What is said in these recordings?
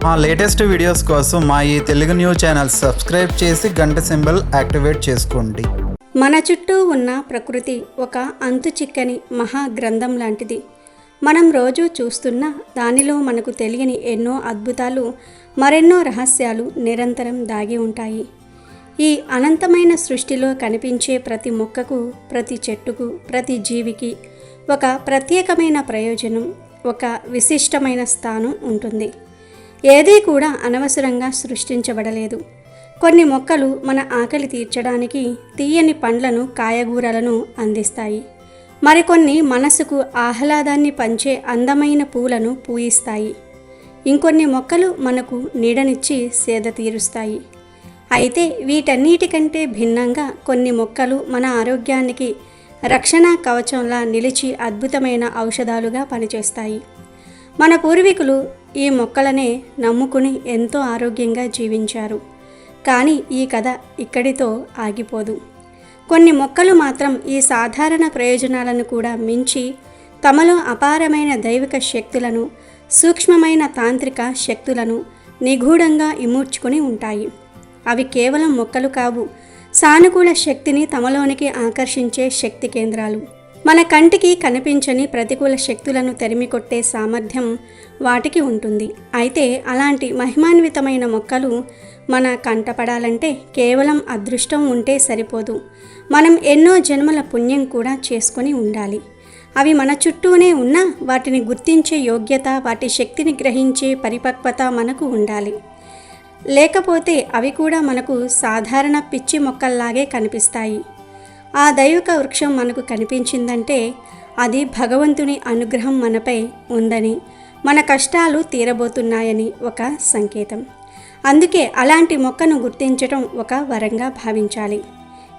మా latest videos కోసం మా ఈ తెలుగు న్యూస్ ఛానల్ సబ్స్క్రైబ్ చేసి గంట సింబల్ యాక్టివేట్ చేసుకోండి. మన చుట్టూ ఉన్న ప్రకృతి ఒక అంతు చిక్కని మహా గ్రంథం లాంటిది. మనం రోజు చూస్తున్న దానిలో మనకు తెలియని ఎన్నో అద్భుతాలు, మరెన్నో రహస్యాలు నిరంతరం దాగి ఉంటాయి. ఈ అనంతమైన సృష్టిలో కనిపించే ప్రతి మొక్కకు, ప్రతి చెట్టుకు, ప్రతి జీవికి ఒక ప్రత్యేకమైన ప్రయోజనం, ఒక విశిష్టమైన స్థానం ఉంటుంది. ఏదీ కూడా అనవసరంగా సృష్టించబడలేదు. కొన్ని మొక్కలు మన ఆకలి తీర్చడానికి తీయని పండ్లను, కాయగూరలను అందిస్తాయి. మరికొన్ని మనసుకు ఆహ్లాదాన్ని పంచే అందమైన పూలను పూయిస్తాయి. ఇంకొన్ని మొక్కలు మనకు నీడనిచ్చి సేద తీరుస్తాయి. అయితే వీటన్నిటికంటే భిన్నంగా కొన్ని మొక్కలు మన ఆరోగ్యానికి రక్షణ కవచంలా నిలిచి అద్భుతమైన ఔషధాలుగా పనిచేస్తాయి. మన పూర్వీకులు ఈ మొక్కలనే నమ్ముకుని ఎంతో ఆరోగ్యంగా జీవించారు. కానీ ఈ కథ ఇక్కడితో ఆగిపోదు. కొన్ని మొక్కలు మాత్రం ఈ సాధారణ ప్రయోజనాలను కూడా మించి తమలో అపారమైన దైవిక శక్తులను, సూక్ష్మమైన తాంత్రిక శక్తులను నిగూఢంగా ఇముడ్చుకుని ఉంటాయి. అవి కేవలం మొక్కలు కావు, సానుకూల శక్తిని తమలోనికి ఆకర్షించే శక్తి కేంద్రాలు. మన కంటికి కనిపించని ప్రతికూల శక్తులను తరిమికొట్టే సామర్థ్యం వాటికి ఉంటుంది. అయితే అలాంటి మహిమాన్వితమైన మొక్కలు మన కంటపడాలంటే కేవలం అదృష్టం ఉంటే సరిపోదు. మనం ఎన్నో జన్మల పుణ్యం కూడా చేసుకొని ఉండాలి. అవి మన చుట్టూనే ఉన్నా వాటిని గుర్తించే యోగ్యత, వాటి శక్తిని గ్రహించే పరిపక్వత మనకు ఉండాలి. లేకపోతే అవి కూడా మనకు సాధారణ పిచ్చి మొక్కల్లాగే కనిపిస్తాయి. ఆ దైవిక వృక్షం మనకు కనిపించిందంటే అది భగవంతుని అనుగ్రహం మనపై ఉందని, మన కష్టాలు తీరబోతున్నాయని ఒక సంకేతం. అందుకే అలాంటి మొక్కను గుర్తించటం ఒక వరంగా భావించాలి.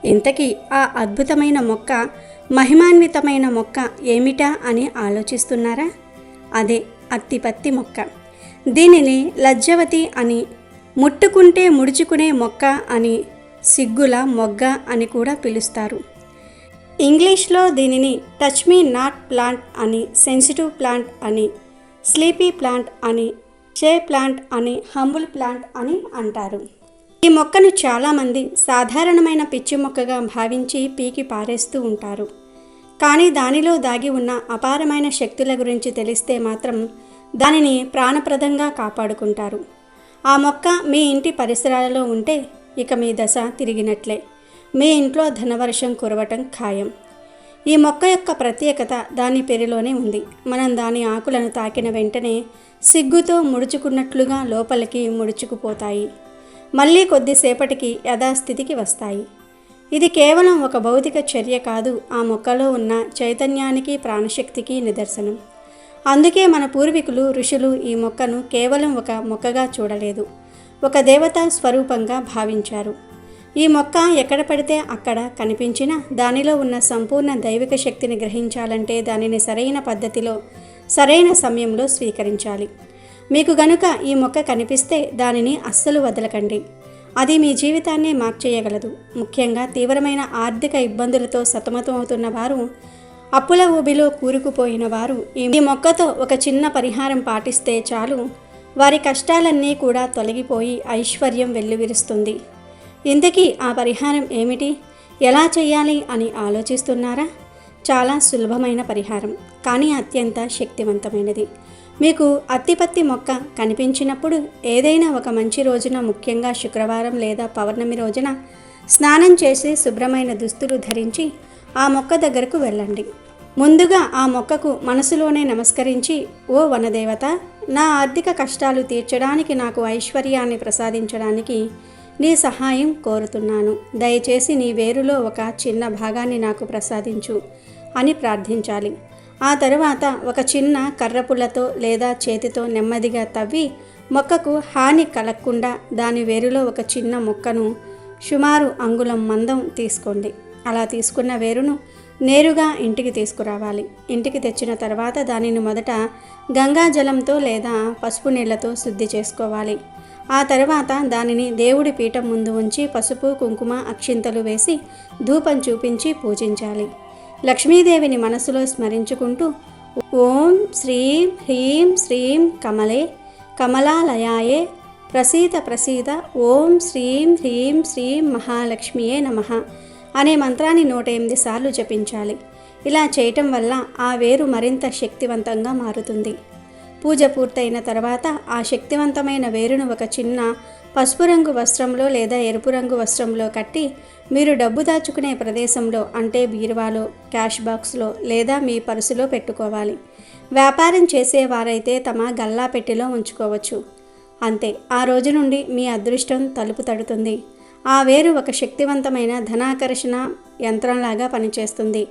ఇంతకీ ఆ అద్భుతమైన మొక్క, మహిమాన్వితమైన మొక్క ఏమిటా అని ఆలోచిస్తున్నారా? అదే అత్తిపత్తి మొక్క. దీనిని లజ్జవతి అని, ముట్టుకుంటే ముడుచుకునే మొక్క అని, సిగ్గుల మొగ్గ అని కూడా పిలుస్తారు. ఇంగ్లీష్లో దీనిని టచ్ మీ నాట్ ప్లాంట్ అని, సెన్సిటివ్ ప్లాంట్ అని, స్లీపీ ప్లాంట్ అని, షే ప్లాంట్ అని, హంబుల్ ప్లాంట్ అని అంటారు. ఈ మొక్కను చాలామంది సాధారణమైన పిచ్చి మొక్కగా భావించి పీకి పారేస్తూ ఉంటారు. కానీ దానిలో దాగి ఉన్న అపారమైన శక్తుల గురించి తెలిస్తే మాత్రం దానిని ప్రాణప్రదంగా కాపాడుకుంటారు. ఆ మొక్క మీ ఇంటి పరిసరాలలో ఉంటే ఇక మీ దశ తిరిగినట్లే. మీ ఇంట్లో ధనవర్షం కురవటం ఖాయం. ఈ మొక్క యొక్క ప్రత్యేకత దాని పేరులోనే ఉంది. మనం దాని ఆకులను తాకిన వెంటనే సిగ్గుతో ముడుచుకున్నట్లుగా లోపలికి ముడుచుకుపోతాయి. మళ్ళీ కొద్దిసేపటికి యథాస్థితికి వస్తాయి. ఇది కేవలం ఒక భౌతిక చర్య కాదు, ఆ మొక్కలో ఉన్న చైతన్యానికి, ప్రాణశక్తికి నిదర్శనం. అందుకే మన పూర్వీకులు, ఋషులు ఈ మొక్కను కేవలం ఒక మొక్కగా చూడలేదు, ఒక దేవతా స్వరూపంగా భావించారు. ఈ మొక్క ఎక్కడ పడితే అక్కడ కనిపించినా దానిలో ఉన్న సంపూర్ణ దైవిక శక్తిని గ్రహించాలంటే దానిని సరైన పద్ధతిలో, సరైన సమయంలో స్వీకరించాలి. మీకు గనుక ఈ మొక్క కనిపిస్తే దానిని అస్సలు వదలకండి. అది మీ జీవితాన్నే మార్చేయగలదు. ముఖ్యంగా తీవ్రమైన ఆర్థిక ఇబ్బందులతో సతమతమవుతున్న వారు, అప్పుల ఊబిలో కూరుకుపోయిన వారు ఈ మొక్కతో ఒక చిన్న పరిహారం పాటిస్తే చాలు, వారి కష్టాలన్నీ కూడా తొలగిపోయి ఐశ్వర్యం వెల్లువిరుస్తుంది. ఇంతకీ ఆ పరిహారం ఏమిటి, ఎలా చేయాలి అని ఆలోచిస్తున్నారా? చాలా సులభమైన పరిహారం, కానీ అత్యంత శక్తివంతమైనది. మీకు అత్తిపత్తి మొక్క కనిపించినప్పుడు ఏదైనా ఒక మంచి రోజున, ముఖ్యంగా శుక్రవారం లేదా పౌర్ణమి రోజున స్నానం చేసి శుభ్రమైన దుస్తులు ధరించి ఆ మొక్క దగ్గరకు వెళ్ళండి. ముందుగా ఆ మొక్కకు మనసులోనే నమస్కరించి, ఓ వనదేవత, నా ఆర్థిక కష్టాలు తీర్చడానికి, నాకు ఐశ్వర్యాన్ని ప్రసాదించడానికి నీ సహాయం కోరుతున్నాను. దయచేసి నీ వేరులో ఒక చిన్న భాగాన్ని నాకు ప్రసాదించు అని ప్రార్థించాలి. ఆ తరువాత ఒక చిన్న కర్రపుల్లతో లేదా చేతితో నెమ్మదిగా తవ్వి మొక్కకు హాని కలగకుండా దాని వేరులో ఒక చిన్న మొక్కను సుమారు అంగుళం మందం తీసుకోండి. అలా తీసుకున్న వేరును నేరుగా ఇంటికి తీసుకురావాలి. ఇంటికి తెచ్చిన తర్వాత దానిని మొదట గంగాజలంతో లేదా పసుపు నీళ్లతో శుద్ధి చేసుకోవాలి. ఆ తర్వాత దానిని దేవుడి పీఠం ముందు ఉంచి పసుపు, కుంకుమ, అక్షింతలు వేసి ధూపం చూపించి పూజించాలి. లక్ష్మీదేవిని మనసులో స్మరించుకుంటూ ఓం శ్రీం హ్రీం శ్రీం కమలే కమలాలయాయే ప్రసీద ప్రసీద ఓం శ్రీం హ్రీం శ్రీం మహాలక్ష్మియే నమః అనే మంత్రాన్ని 108 సార్లు జపించాలి. ఇలా చేయటం వల్ల ఆ వేరు మరింత శక్తివంతంగా మారుతుంది. పూజ పూర్తయిన తర్వాత ఆ శక్తివంతమైన వేరును ఒక చిన్న పసుపు రంగు వస్త్రంలో లేదా ఎరుపు రంగు వస్త్రంలో కట్టి మీరు డబ్బు దాచుకునే ప్రదేశంలో అంటే బీరువాలో, క్యాష్ బాక్స్లో లేదా మీ పర్సులో పెట్టుకోవాలి. వ్యాపారం చేసేవారైతే తమ గల్లా పెట్టెలో ఉంచుకోవచ్చు. అంతే, ఆ రోజు నుండి మీ అదృష్టం తలుపు తడుతుంది. ఆ వేరు ఒక శక్తివంతమైన ధనాకర్షణ యంత్రంలాగా పనిచేస్తుంది.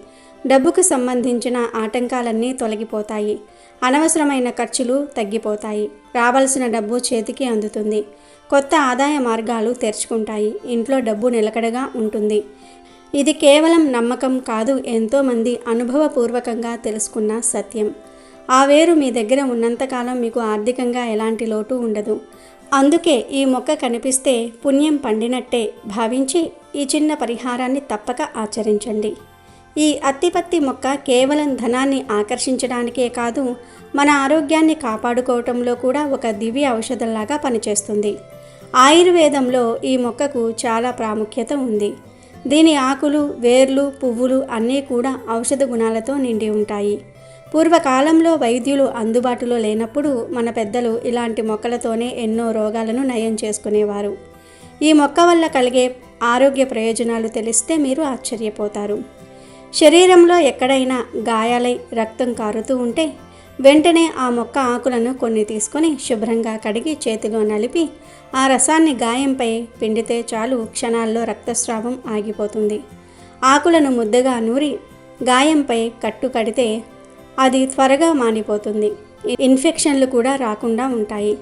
డబ్బుకు సంబంధించిన ఆటంకాలన్నీ తొలగిపోతాయి. అనవసరమైన ఖర్చులు తగ్గిపోతాయి. రావాల్సిన డబ్బు చేతికి అందుతుంది. కొత్త ఆదాయ మార్గాలు తెరుచుకుంటాయి. ఇంట్లో డబ్బు నిలకడగా ఉంటుంది. ఇది కేవలం నమ్మకం కాదు, ఎంతోమంది అనుభవపూర్వకంగా తెలుసుకున్న సత్యం. ఆ వేరు మీ దగ్గర ఉన్నంతకాలం మీకు ఆర్థికంగా ఎలాంటి లోటు ఉండదు. అందుకే ఈ మొక్క కనిపిస్తే పుణ్యం పండినట్టే భావించి ఈ చిన్న పరిహారాన్ని తప్పక ఆచరించండి. ఈ అత్తిపత్తి మొక్క కేవలం ధనాన్ని ఆకర్షించడానికే కాదు, మన ఆరోగ్యాన్ని కాపాడుకోవటంలో కూడా ఒక దివ్య ఔషధంలాగా పనిచేస్తుంది. ఆయుర్వేదంలో ఈ మొక్కకు చాలా ప్రాముఖ్యత ఉంది. దీని ఆకులు, వేర్లు, పువ్వులు అన్నీ కూడా ఔషధ గుణాలతో నిండి ఉంటాయి. పూర్వకాలంలో వైద్యులు అందుబాటులో లేనప్పుడు మన పెద్దలు ఇలాంటి మొక్కలతోనే ఎన్నో రోగాలను నయం చేసుకునేవారు. ఈ మొక్క వల్ల కలిగే ఆరోగ్య ప్రయోజనాలు తెలిస్తే మీరు ఆశ్చర్యపోతారు. శరీరంలో ఎక్కడైనా గాయాలై రక్తం కారుతూ ఉంటే వెంటనే ఆ మొక్క ఆకులను కొన్ని తీసుకొని శుభ్రంగా కడిగి చేతిలో నలిపి ఆ రసాన్ని గాయంపై పిండితే చాలు, క్షణాల్లో రక్తస్రావం ఆగిపోతుంది. ఆకులను ముద్దగా నూరి గాయంపై కట్టు కడితే అది త్వరగా మానిపోతుంది. ఇన్ఫెక్షన్లు కూడా రాకుండా ఉంటాయి.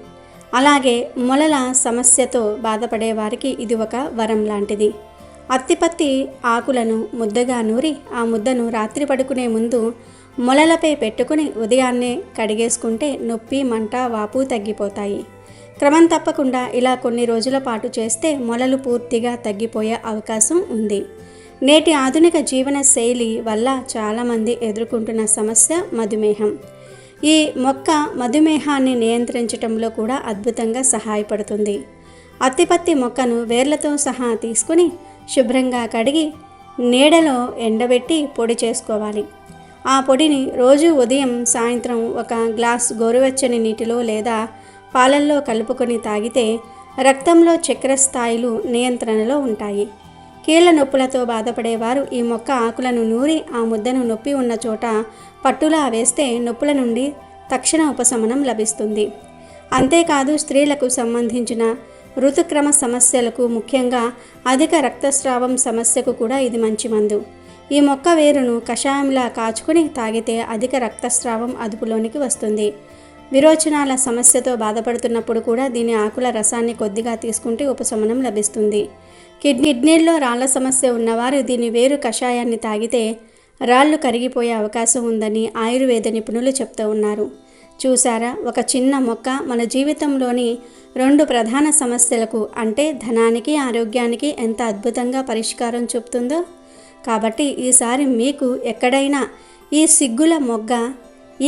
అలాగే మొలల సమస్యతో బాధపడే వారికి ఇది ఒక వరం లాంటిది. అత్తిపత్తి ఆకులను ముద్దగా నూరి ఆ ముద్దను రాత్రి పడుకునే ముందు మొలలపై పెట్టుకుని ఉదయాన్నే కడిగేసుకుంటే నొప్పి, మంట, వాపు తగ్గిపోతాయి. క్రమం తప్పకుండా ఇలా కొన్ని రోజుల పాటు చేస్తే మొలలు పూర్తిగా తగ్గిపోయే అవకాశం ఉంది. నేటి ఆధునిక జీవన శైలి వల్ల చాలామంది ఎదుర్కొంటున్న సమస్య మధుమేహం. ఈ మొక్క మధుమేహాన్ని నియంత్రించడంలో కూడా అద్భుతంగా సహాయపడుతుంది. అత్తిపత్తి మొక్కను వేర్లతో సహా తీసుకుని శుభ్రంగా కడిగి నీడలో ఎండబెట్టి పొడి చేసుకోవాలి. ఆ పొడిని రోజు ఉదయం, సాయంత్రం ఒక గ్లాస్ గోరువెచ్చని నీటిలో లేదా పాలల్లో కలుపుకొని తాగితే రక్తంలో చక్కెర స్థాయిలు నియంత్రణలో ఉంటాయి. కీళ్ళ నొప్పులతో బాధపడేవారు ఈ మొక్క ఆకులను నూరి ఆ ముద్దను నొప్పి ఉన్న చోట పట్టులా వేస్తే నొప్పుల నుండి తక్షణ ఉపశమనం లభిస్తుంది. అంతేకాదు, స్త్రీలకు సంబంధించిన ఋతుక్రమ సమస్యలకు, ముఖ్యంగా అధిక రక్తస్రావం సమస్యకు కూడా ఇది మంచి మందు. ఈ మొక్క వేరును కషాయంలా కాచుకుని తాగితే అధిక రక్తస్రావం అదుపులోనికి వస్తుంది. విరోచనాల సమస్యతో బాధపడుతున్నప్పుడు కూడా దీని ఆకుల రసాన్ని కొద్దిగా తీసుకుంటే ఉపశమనం లభిస్తుంది. కిడ్నీల్లో రాళ్ల సమస్య ఉన్నవారు దీని వేరు కషాయాన్ని తాగితే రాళ్ళు కరిగిపోయే అవకాశం ఉందని ఆయుర్వేద నిపుణులు చెప్తూ ఉన్నారు. చూసారా, ఒక చిన్న మొక్క మన జీవితంలోని 2 ప్రధాన సమస్యలకు అంటే ధనానికి, ఆరోగ్యానికి ఎంత అద్భుతంగా పరిష్కారం చూపుతుందో. కాబట్టి ఈసారి మీకు ఎక్కడైనా ఈ సిగ్గుల మొగ్గ,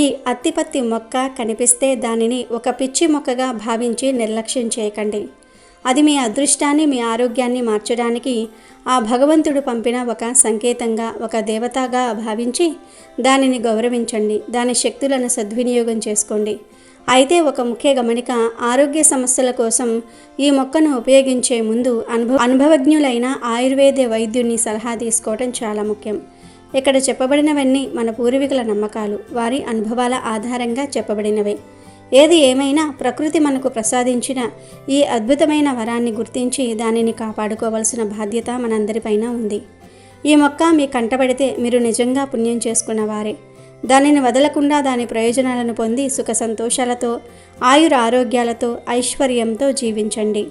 ఈ అత్తిపత్తి మొక్క కనిపిస్తే దానిని ఒక పిచ్చి మొక్కగా భావించి నిర్లక్ష్యం చేయకండి. అది మీ అదృష్టాన్ని, మీ ఆరోగ్యాన్ని మార్చడానికి ఆ భగవంతుడు పంపిన ఒక సంకేతంగా, ఒక దేవతగా భావించి దానిని గౌరవించండి. దాని శక్తులను సద్వినియోగం చేసుకోండి. అయితే ఒక ముఖ్య గమనిక, ఆరోగ్య సమస్యల కోసం ఈ మొక్కను ఉపయోగించే ముందు అనుభవజ్ఞులైన ఆయుర్వేద వైద్యుని సలహా తీసుకోవడం చాలా ముఖ్యం. ఇక్కడ చెప్పబడినవన్నీ మన పూర్వీకుల నమ్మకాలు, వారి అనుభవాల ఆధారంగా చెప్పబడినవే. ఏది ఏమైనా ప్రకృతి మనకు ప్రసాదించిన ఈ అద్భుతమైన వరాన్ని గుర్తించి దానిని కాపాడుకోవాల్సిన బాధ్యత మనందరిపైన ఉంది. ఈ మొక్క మీ కంటపడితే మీరు నిజంగా పుణ్యం చేసుకున్న వారే. దానిని వదలకుండా దాని ప్రయోజనాలను పొంది సుఖ సంతోషాలతో, ఆయుర ఆరోగ్యాలతో, ఐశ్వర్యంతో జీవించండి.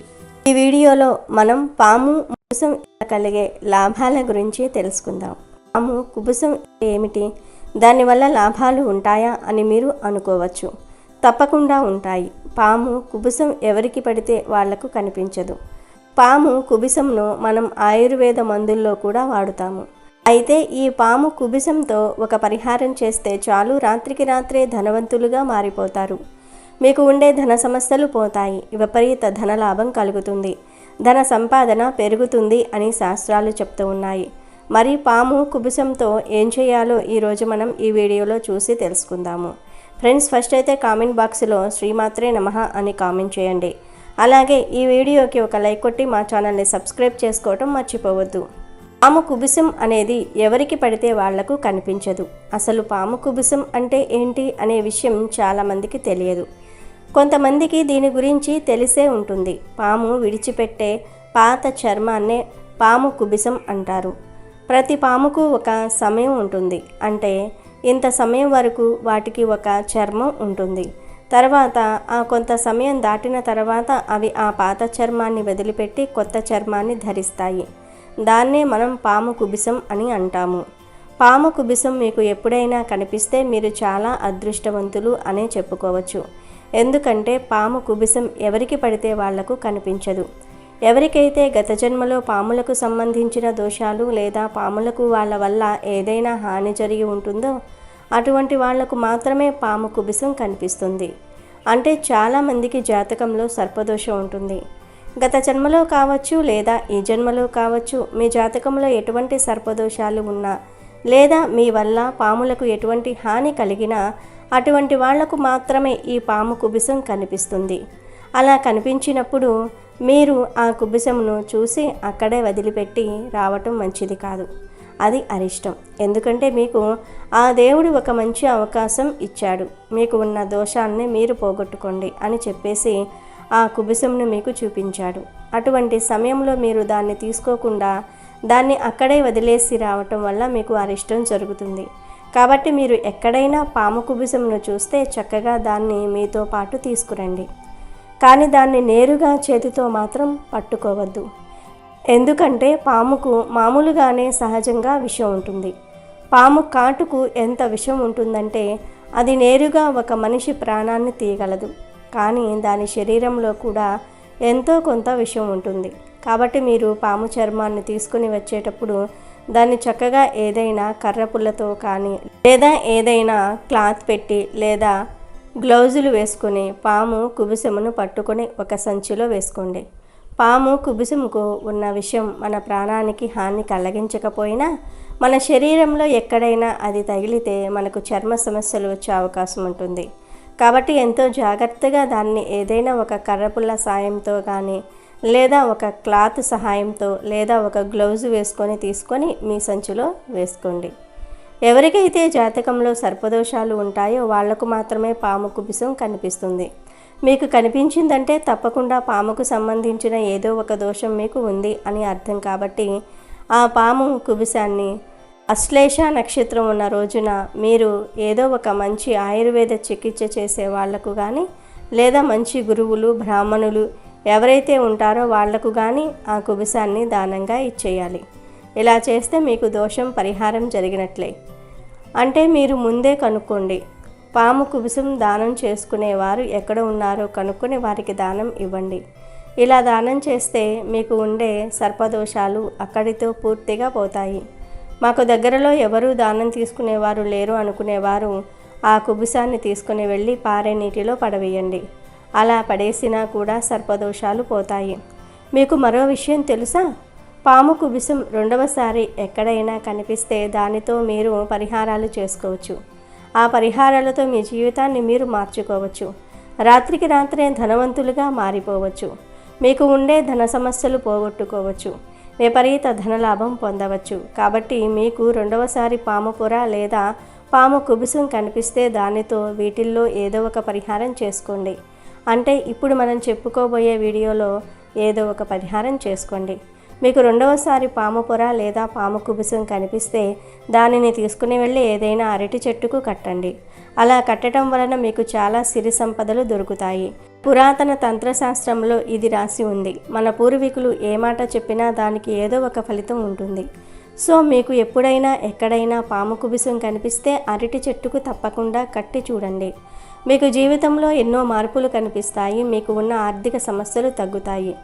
ఈ వీడియోలో మనం పాము కుబుసం కలిగే లాభాల గురించి తెలుసుకుందాం. పాము కుబుసం ఏమిటి, దానివల్ల లాభాలు ఉంటాయా అని మీరు అనుకోవచ్చు. తప్పకుండా ఉంటాయి. పాము కుబుసం ఎవరికి పడితే వాళ్లకు కనిపించదు. పాము కుబుసంను మనం ఆయుర్వేద మందుల్లో కూడా వాడుతాము. అయితే ఈ పాము కుబుసంతో ఒక పరిహారం చేస్తే చాలు, రాత్రికి రాత్రే ధనవంతులుగా మారిపోతారు. మీకు ఉండే ధన సమస్యలు పోతాయి, విపరీత ధన లాభం కలుగుతుంది, ధన సంపాదన పెరుగుతుంది అని శాస్త్రాలు చెప్తూ ఉన్నాయి. మరి పాము కుబుసంతో ఏం చేయాలో ఈరోజు మనం ఈ వీడియోలో చూసి తెలుసుకుందాము. ఫ్రెండ్స్, ఫస్ట్ అయితే కామెంట్ బాక్స్లో శ్రీమాత్రే నమః అని కామెంట్ చేయండి. అలాగే ఈ వీడియోకి ఒక లైక్ కొట్టి మా ఛానల్ని సబ్స్క్రైబ్ చేసుకోవటం మర్చిపోవద్దు. పాము కుబుసం అనేది ఎవరికి పడితే వాళ్లకు కనిపించదు. అసలు పాము కుబుసం అంటే ఏంటి అనే విషయం చాలామందికి తెలియదు. కొంతమందికి దీని గురించి తెలిసే ఉంటుంది. పాము విడిచిపెట్టే పాత చర్మాన్నే పాము కుబుసం అంటారు. ప్రతి పాముకు ఒక సమయం ఉంటుంది. అంటే ఇంత సమయం వరకు వాటికి ఒక చర్మం ఉంటుంది. తర్వాత ఆ కొంత సమయం దాటిన తర్వాత అవి ఆ పాత చర్మాన్ని వదిలిపెట్టి కొత్త చర్మాన్ని ధరిస్తాయి. దాన్నే మనం పాము కుబుసం అని అంటాము. పాము కుబుసం మీకు ఎప్పుడైనా కనిపిస్తే మీరు చాలా అదృష్టవంతులు అనే చెప్పుకోవచ్చు. ఎందుకంటే పాము కుబుసం ఎవరికి పడితే వాళ్లకు కనిపించదు. ఎవరికైతే గత జన్మలో పాములకు సంబంధించిన దోషాలు లేదా పాములకు వాళ్ళ వల్ల ఏదైనా హాని జరిగి ఉంటుందో అటువంటి వాళ్లకు మాత్రమే పాము కుబుసం కనిపిస్తుంది. అంటే చాలామందికి జాతకంలో సర్పదోషం ఉంటుంది. గత జన్మలో కావచ్చు లేదా ఈ జన్మలో కావచ్చు, మీ జాతకంలో ఎటువంటి సర్పదోషాలు ఉన్నా లేదా మీ వల్ల పాములకు ఎటువంటి హాని కలిగినా అటువంటి వాళ్లకు మాత్రమే ఈ పాము కుబుసం కనిపిస్తుంది. అలా కనిపించినప్పుడు మీరు ఆ కుబుసమును చూసి అక్కడే వదిలిపెట్టి రావటం మంచిది కాదు. అది అరిష్టం. ఎందుకంటే మీకు ఆ దేవుడు ఒక మంచి అవకాశం ఇచ్చాడు, మీకు ఉన్న దోషాన్ని మీరు పోగొట్టుకోండి అని చెప్పేసి ఆ కుబుసంను మీకు చూపించాడు. అటువంటి సమయంలో మీరు దాన్ని తీసుకోకుండా దాన్ని అక్కడే వదిలేసి రావటం వల్ల మీకు అరిష్టం జరుగుతుంది. కాబట్టి మీరు ఎక్కడైనా పాము కుబుసంను చూస్తే చక్కగా దాన్ని మీతో పాటు తీసుకురండి. కానీ దాన్ని నేరుగా చేతితో మాత్రం పట్టుకోవద్దు. ఎందుకంటే పాముకు మామూలుగానే సహజంగా విషం ఉంటుంది. పాము కాటుకు ఎంత విషం ఉంటుందంటే అది నేరుగా ఒక మనిషి ప్రాణాన్ని తీయగలదు. కానీ దాని శరీరంలో కూడా ఎంతో కొంత విషం ఉంటుంది. కాబట్టి మీరు పాము చర్మాన్ని తీసుకుని వచ్చేటప్పుడు దాన్ని చక్కగా ఏదైనా కర్రపుల్లతో కానీ లేదా ఏదైనా క్లాత్ పెట్టి లేదా గ్లౌజులు వేసుకొని పాము కుబుసమును పట్టుకొని ఒక సంచిలో వేసుకోండి. పాము కుబుసముకు ఉన్న విషయం మన ప్రాణానికి హాని కలిగించకపోయినా మన శరీరంలో ఎక్కడైనా అది తగిలితే మనకు చర్మ సమస్యలు వచ్చే అవకాశం ఉంటుంది. కాబట్టి ఎంతో జాగ్రత్తగా దాన్ని ఏదైనా ఒక కర్రపుల్ల సాయంతో కానీ లేదా ఒక క్లాత్ సహాయంతో లేదా ఒక గ్లౌజు వేసుకొని తీసుకొని మీ సంచిలో వేసుకోండి. ఎవరికైతే జాతకంలో సర్పదోషాలు ఉంటాయో వాళ్లకు మాత్రమే పాము కుబుసం కనిపిస్తుంది. మీకు కనిపించిందంటే తప్పకుండా పాముకు సంబంధించిన ఏదో ఒక దోషం మీకు ఉంది అని అర్థం. కాబట్టి ఆ పాము కుబుసాన్ని అశ్లేష నక్షత్రం ఉన్న రోజున మీరు ఏదో ఒక మంచి ఆయుర్వేద చికిత్స చేసే వాళ్లకు కానీ లేదా మంచి గురువులు బ్రాహ్మణులు ఎవరైతే ఉంటారో వాళ్లకు కానీ ఆ కుబుసాన్ని దానంగా ఇచ్చేయాలి. ఇలా చేస్తే మీకు దోషం పరిహారం జరిగినట్లే. అంటే మీరు ముందే కనుక్కోండి. పాము కుబుసం దానం చేసుకునేవారు ఎక్కడ ఉన్నారో కనుక్కొని వారికి దానం ఇవ్వండి. ఇలా దానం చేస్తే మీకు ఉండే సర్పదోషాలు అక్కడితో పూర్తిగా పోతాయి. మాకు దగ్గరలో ఎవరూ దానం తీసుకునేవారు లేరు అనుకునేవారు ఆ కుబుసాన్ని తీసుకుని వెళ్ళి పారే నీటిలో పడవేయండి. అలా పడేసినా కూడా సర్పదోషాలు పోతాయి. మీకు మరో విషయం తెలుసా? పాము కుబుసం రెండవసారి ఎక్కడైనా కనిపిస్తే దానితో మీరు పరిహారాలు చేసుకోవచ్చు. ఆ పరిహారాలతో మీ జీవితాన్ని మీరు మార్చుకోవచ్చు. రాత్రికి రాత్రే ధనవంతులుగా మారిపోవచ్చు. మీకు ఉండే ధన సమస్యలు పోగొట్టుకోవచ్చు. విపరీత ధనలాభం పొందవచ్చు. కాబట్టి మీకు రెండవసారి పాము పొర లేదా పాము కుబుసం కనిపిస్తే దానితో వీటిల్లో ఏదో ఒక పరిహారం చేసుకోండి. అంటే ఇప్పుడు మనం చెప్పుకోబోయే వీడియోలో ఏదో ఒక పరిహారం చేసుకోండి. మీకు రెండవసారి పాము పొర లేదా పాము కుబుసం కనిపిస్తే దానిని తీసుకుని వెళ్ళి ఏదైనా అరటి చెట్టుకు కట్టండి. అలా కట్టడం వలన మీకు చాలా సిరి సంపదలు దొరుకుతాయి. పురాతన తంత్రశాస్త్రంలో ఇది రాసి ఉంది. మన పూర్వీకులు ఏ మాట చెప్పినా దానికి ఏదో ఒక ఫలితం ఉంటుంది. సో మీకు ఎప్పుడైనా ఎక్కడైనా పాము కుబుసం కనిపిస్తే అరటి చెట్టుకు తప్పకుండా కట్టి చూడండి. మీకు జీవితంలో ఎన్నో మార్పులు కనిపిస్తాయి. మీకు ఉన్న ఆర్థిక సమస్యలు తగ్గుతాయి.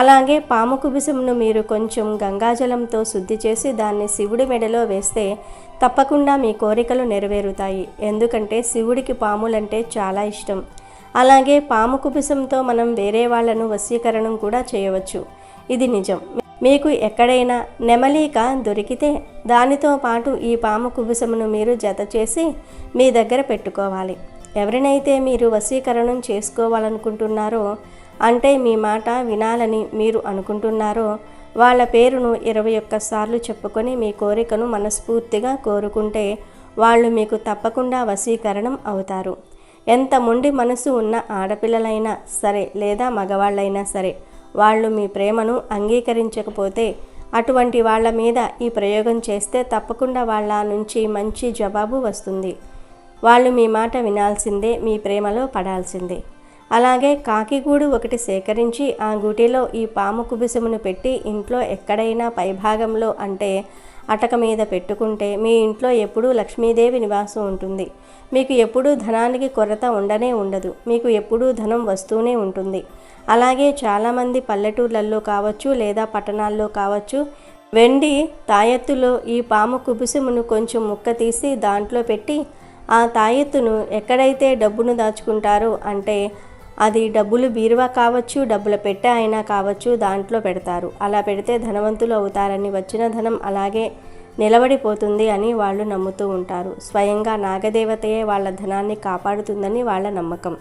అలాగే పాము కుబుసంను మీరు కొంచెం గంగాజలంతో శుద్ధి చేసి దాన్ని శివుడి మెడలో వేస్తే తప్పకుండా మీ కోరికలు నెరవేరుతాయి. ఎందుకంటే శివుడికి పాములంటే చాలా ఇష్టం. అలాగే పాము కుబుసంతో మనం వేరే వాళ్ళను వశీకరణం కూడా చేయవచ్చు. ఇది నిజం. మీకు ఎక్కడైనా నెమలిక దొరికితే దానితో పాటు ఈ పాము కుబుసమును మీరు జత చేసి మీ దగ్గర పెట్టుకోవాలి. ఎవరినైతే మీరు వశీకరణం చేసుకోవాలనుకుంటున్నారో, అంటే మీ మాట వినాలని మీరు అనుకుంటున్నారో, వాళ్ళ పేరును 21 సార్లు చెప్పుకొని మీ కోరికను మనస్ఫూర్తిగా కోరుకుంటే వాళ్ళు మీకు తప్పకుండా వశీకరణం అవుతారు. ఎంత మొండి మనసు ఉన్న ఆడపిల్లలైనా సరే లేదా మగవాళ్ళైనా సరే, వాళ్ళు మీ ప్రేమను అంగీకరించకపోతే అటువంటి వాళ్ళ మీద ఈ ప్రయోగం చేస్తే తప్పకుండా వాళ్ళ నుంచి మంచి జవాబు వస్తుంది. వాళ్ళు మీ మాట వినాల్సిందే, మీ ప్రేమలో పడాల్సిందే. అలాగే కాకిగూడు ఒకటి సేకరించి ఆ గూటిలో ఈ పాము కుబుసమును పెట్టి ఇంట్లో ఎక్కడైనా పైభాగంలో అంటే అటక మీద పెట్టుకుంటే మీ ఇంట్లో ఎప్పుడూ లక్ష్మీదేవి నివాసం ఉంటుంది. మీకు ఎప్పుడూ ధనానికి కొరత ఉండనే ఉండదు. మీకు ఎప్పుడూ ధనం వస్తూనే ఉంటుంది. అలాగే చాలామంది పల్లెటూర్లలో కావచ్చు లేదా పట్టణాల్లో కావచ్చు, వెండి తాయెత్తులో ఈ పాము కుబుసమును కొంచెం ముక్క తీసి దాంట్లో పెట్టి ఆ తాయెత్తును ఎక్కడైతే డబ్బును దాచుకుంటారో, అంటే అది డబ్బులు బీరువా కావచ్చు, డబ్బుల పెట్టె అయినా కావచ్చు, దాంట్లో పెడతారు. అలా పెడితే ధనవంతులు అవుతారని, వచ్చిన ధనం అలాగే నిలబడిపోతుంది అని వాళ్ళు నమ్ముతూ ఉంటారు. స్వయంగా నాగదేవతయే వాళ్ళ ధనాన్ని కాపాడుతుందని వాళ్ళ నమ్మకం.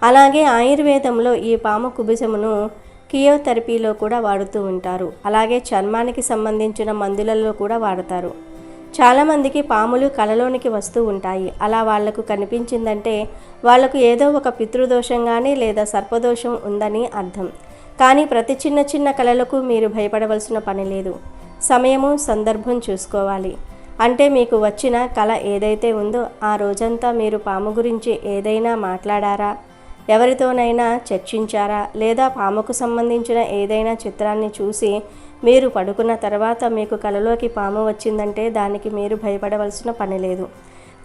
అలాగే ఆయుర్వేదంలో ఈ పాము కుబుసమును కియోథెరపీలో కూడా వాడుతూ ఉంటారు. అలాగే చర్మానికి సంబంధించిన మందులలో కూడా వాడతారు. చాలామందికి పాములు కలలోనికి వస్తూ ఉంటాయి. అలా వాళ్లకు కనిపించిందంటే వాళ్లకు ఏదో ఒక పితృదోషం కానీ లేదా సర్పదోషం ఉందని అర్థం. కానీ ప్రతి చిన్న చిన్న కలలకు మీరు భయపడవలసిన పని లేదు. సమయము సందర్భం చూసుకోవాలి. అంటే మీకు వచ్చిన కల ఏదైతే ఉందో ఆ రోజంతా మీరు పాము గురించి ఏదైనా మాట్లాడారా, ఎవరితోనైనా చర్చించారా, లేదా పాముకు సంబంధించిన ఏదైనా చిత్రాన్ని చూసి మీరు పడుకున్న తర్వాత మీకు కలలోకి పాము వచ్చిందంటే దానికి మీరు భయపడవలసిన పని లేదు.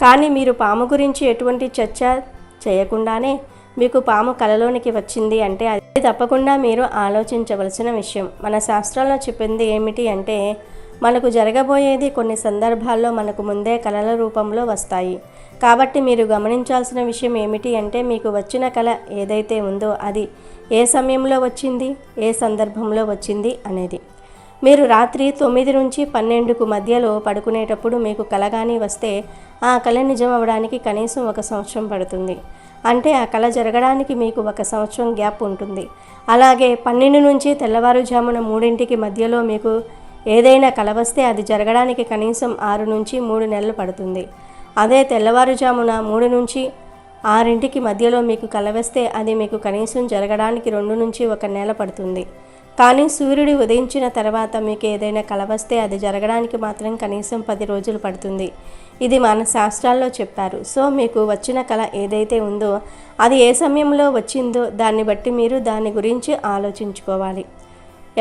కానీ మీరు పాము గురించి ఎటువంటి చర్చ చేయకుండానే మీకు పాము కలలోనికి వచ్చింది అంటే అది తప్పకుండా మీరు ఆలోచించవలసిన విషయం. మన శాస్త్రాల్లో చెప్పింది ఏమిటి అంటే, మనకు జరగబోయేది కొన్ని సందర్భాల్లో మనకు ముందే కలల రూపంలో వస్తాయి. కాబట్టి మీరు గమనించాల్సిన విషయం ఏమిటి అంటే, మీకు వచ్చిన కల ఏదైతే ఉందో అది ఏ సమయంలో వచ్చింది, ఏ సందర్భంలో వచ్చింది అనేది. మీరు రాత్రి 9 నుంచి 12కు మధ్యలో పడుకునేటప్పుడు మీకు కల కానీ వస్తే ఆ కల నిజం అవ్వడానికి కనీసం 1 సంవత్సరం పడుతుంది. అంటే ఆ కల జరగడానికి మీకు 1 సంవత్సరం గ్యాప్ ఉంటుంది. అలాగే 12 నుంచి తెల్లవారుజామున 3కి మధ్యలో మీకు ఏదైనా కల వస్తే అది జరగడానికి కనీసం 6 నుంచి 3 నెలలు పడుతుంది. అదే తెల్లవారుజామున 3 నుంచి 6కి మధ్యలో మీకు కల వస్తే అది మీకు కనీసం జరగడానికి 2 నుంచి 1 నెల పడుతుంది. కానీ సూర్యుడు ఉదయించిన తర్వాత మీకు ఏదైనా కల వస్తే అది జరగడానికి మాత్రం కనీసం 10 రోజులు పడుతుంది. ఇది మన శాస్త్రాల్లో చెప్పారు. సో మీకు వచ్చిన కల ఏదైతే ఉందో అది ఏ సమయంలో వచ్చిందో దాన్ని బట్టి మీరు దాని గురించి ఆలోచించుకోవాలి.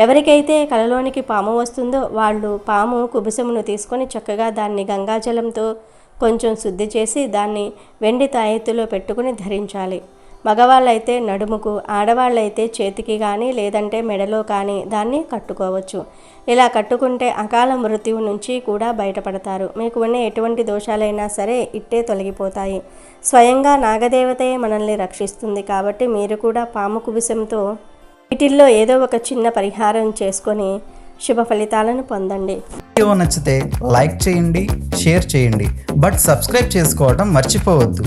ఎవరికైతే కలలోనికి పాము వస్తుందో వాళ్ళు పాము కుబుసమును తీసుకొని చక్కగా దాన్ని గంగాజలంతో కొంచెం శుద్ధి చేసి దాన్ని వెండి తాయెత్తులో పెట్టుకుని ధరించాలి. మగవాళ్ళైతే నడుముకు, ఆడవాళ్ళైతే చేతికి కానీ లేదంటే మెడలో కానీ దాన్ని కట్టుకోవచ్చు. ఇలా కట్టుకుంటే అకాల మృత్యువు నుంచి కూడా బయటపడతారు. మీకు ఉన్న ఎటువంటి దోషాలైనా సరే ఇట్టే తొలగిపోతాయి. స్వయంగా నాగదేవతయే మనల్ని రక్షిస్తుంది. కాబట్టి మీరు కూడా పాము కుబుసంతో వీటిల్లో ఏదో ఒక చిన్న పరిహారం చేసుకొని శుభ ఫలితాలను పొందండి. వీడియో నచ్చితే లైక్ చేయండి, షేర్ చేయండి, బట్ సబ్స్క్రైబ్ చేసుకోవడం మర్చిపోవద్దు.